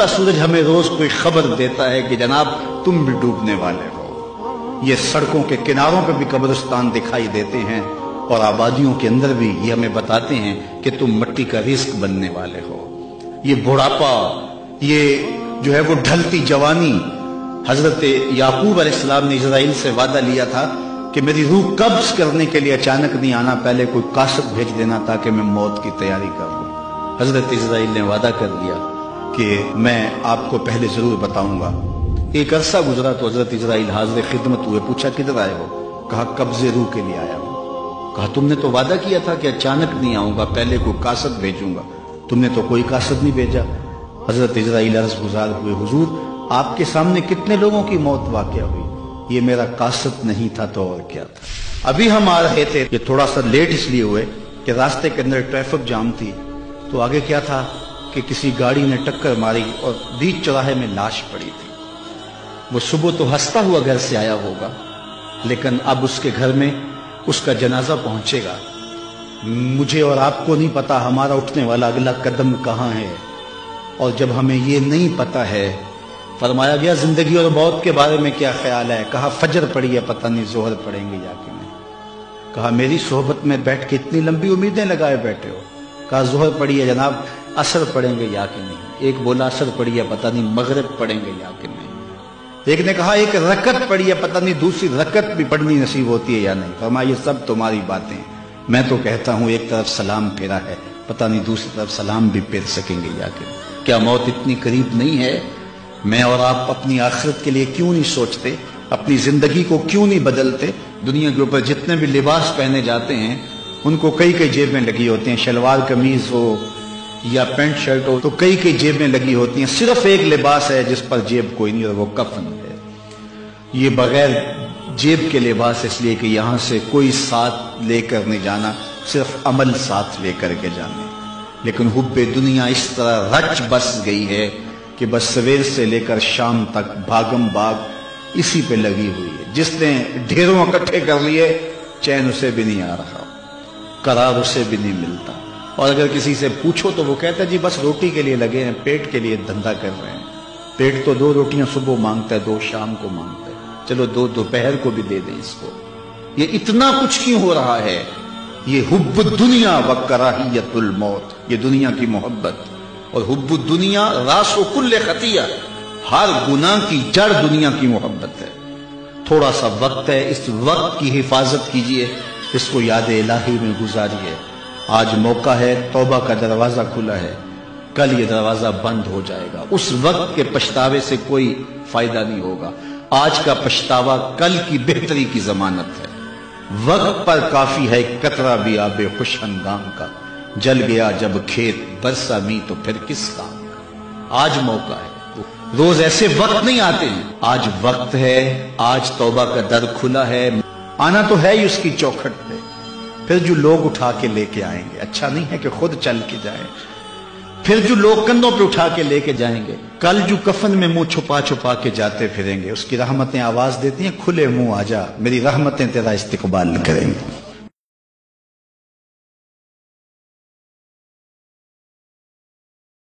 ڈوبتا سورج ہمیں روز کوئی خبر دیتا ہے کہ جناب تم بھی ڈوبنے والے ہو۔ یہ سڑکوں کے کناروں پہ بھی قبرستان دکھائی دیتے ہیں اور آبادیوں کے اندر بھی یہ ہمیں بتاتے ہیں کہ تم مٹی کا رزق بننے والے ہو۔ یہ بڑھاپا، یہ جو ہے وہ ڈھلتی جوانی، حضرت یعقوب علیہ السلام نے اسرائیل سے وعدہ لیا تھا کہ میری روح قبض کرنے کے لیے اچانک نہیں آنا، پہلے کوئی قاصد بھیج دینا تاکہ میں موت کی تیاری کر لوں۔ حضرت اسرائیل نے وعدہ کر دیا کہ میں آپ کو پہلے ضرور بتاؤں گا۔ ایک عرصہ گزرا تو حضرت اسرائیل حاضر خدمت ہوئے، پوچھا کدھر آئے ہو؟ کہا قبض روح کے لیے آیا ہوں۔ کہا تم نے تو وعدہ کیا تھا کہ اچانک نہیں آؤں گا، پہلے کوئی قاصد بھیجوں گا، تم نے تو کوئی قاصد نہیں بھیجا۔ حضرت اسرائیل عرض گزار ہوئے، حضور آپ کے سامنے کتنے لوگوں کی موت واقع ہوئی، یہ میرا قاصد نہیں تھا تو اور کیا تھا۔ ابھی ہم آ رہے تھے، یہ تھوڑا سا لیٹ اس لیے ہوئے کہ راستے کے اندر ٹریفک جام تھی، تو آگے کیا تھا کہ کسی گاڑی نے ٹکر ماری اور بیچ چوراہے میں لاش پڑی تھی۔ وہ صبح تو ہنستا ہوا گھر سے آیا ہوگا، لیکن اب اس کے گھر میں اس کا جنازہ پہنچے گا۔ مجھے اور آپ کو نہیں پتا ہمارا اٹھنے والا اگلا قدم کہاں ہے، اور جب ہمیں یہ نہیں پتا ہے، فرمایا گیا زندگی اور موت کے بارے میں کیا خیال ہے؟ کہا فجر پڑی ہے، پتہ نہیں ظہر پڑیں گے یا کہ نہیں۔ کہا میری صحبت میں بیٹھ کے اتنی لمبی امیدیں لگائے بیٹھے ہو۔ کہا ظہر پڑی ہے جناب، عصر پڑیں گے یا کہ نہیں۔ ایک بولا عصر پڑی ہے، پتہ نہیں مغرب پڑیں گے یا کہ نہیں۔ ایک نے کہا ایک رکعت پڑی ہے، پتہ نہیں دوسری رکعت بھی پڑھنی نصیب ہوتی ہے یا نہیں۔ فرمایا یہ سب تمہاری باتیں، میں تو کہتا ہوں ایک طرف سلام پھیرا ہے، پتہ نہیں دوسری طرف سلام بھی پھیر سکیں گے یا کہ نہیں۔ کیا موت اتنی قریب نہیں ہے؟ میں اور آپ اپنی آخرت کے لیے کیوں نہیں سوچتے؟ اپنی زندگی کو کیوں نہیں بدلتے؟ دنیا کے اوپر جتنے بھی لباس پہنے جاتے ہیں ان کو کئی کئی جیبیں لگی ہوتی ہیں، شلوار قمیض ہو یا پینٹ شرٹ ہو تو کئی کئی جیبیں لگی ہوتی ہیں، صرف ایک لباس ہے جس پر جیب کوئی نہیں اور وہ کفن ہے۔ یہ بغیر جیب کے لباس اس لیے کہ یہاں سے کوئی ساتھ لے کر نہیں جانا، صرف عمل ساتھ لے کر کے جانے۔ لیکن حب دنیا اس طرح رچ بس گئی ہے کہ بس سویر سے لے کر شام تک بھاگم بھاگ اسی پہ لگی ہوئی ہے۔ جس نے ڈھیروں اکٹھے کر لیے چین اسے بھی نہیں آ رہا، قرار اسے بھی نہیں ملتا، اور اگر کسی سے پوچھو تو وہ کہتا ہے جی بس روٹی کے لیے لگے ہیں، پیٹ کے لیے دھندا کر رہے ہیں۔ پیٹ تو 2 روٹیاں صبح مانگتا ہے، 2 شام کو مانگتا ہے، چلو 2 دوپہر کو بھی دے دیں اس کو۔ یہ اتنا کچھ کیوں ہو رہا ہے؟ یہ حب الدنیا و کراہیت الموت، یہ دنیا کی محبت، اور حب الدنیا راس و کل خطیہ، ہر گناہ کی جڑ دنیا کی محبت ہے۔ تھوڑا سا وقت ہے، اس وقت کی حفاظت کیجئے، اس کو یاد الہی میں گزاریے۔ آج موقع ہے، توبہ کا دروازہ کھلا ہے، کل یہ دروازہ بند ہو جائے گا۔ اس وقت کے پچھتاوے سے کوئی فائدہ نہیں ہوگا۔ آج کا پچھتاوا کل کی بہتری کی ضمانت ہے۔ وقت پر کافی ہے قطرہ بھی آب خوش ہنگام کا، جل گیا جب کھیت برسا می تو پھر کس کام کا۔ آج موقع ہے، روز ایسے وقت نہیں آتے ہیں، آج وقت ہے، آج توبہ کا در کھلا ہے، آنا تو ہے ہی اس کی چوکھٹ پہ۔ پھر جو لوگ اٹھا کے لے کے آئیں گے، اچھا نہیں ہے کہ خود چل کے جائیں، پھر جو لوگ کندھوں پہ اٹھا کے لے کے جائیں گے، کل جو کفن میں منہ چھپا چھپا کے جاتے پھریں گے، اس کی رحمتیں آواز دیتی ہیں کھلے منہ آ جا، میری رحمتیں تیرا استقبال کریں گے۔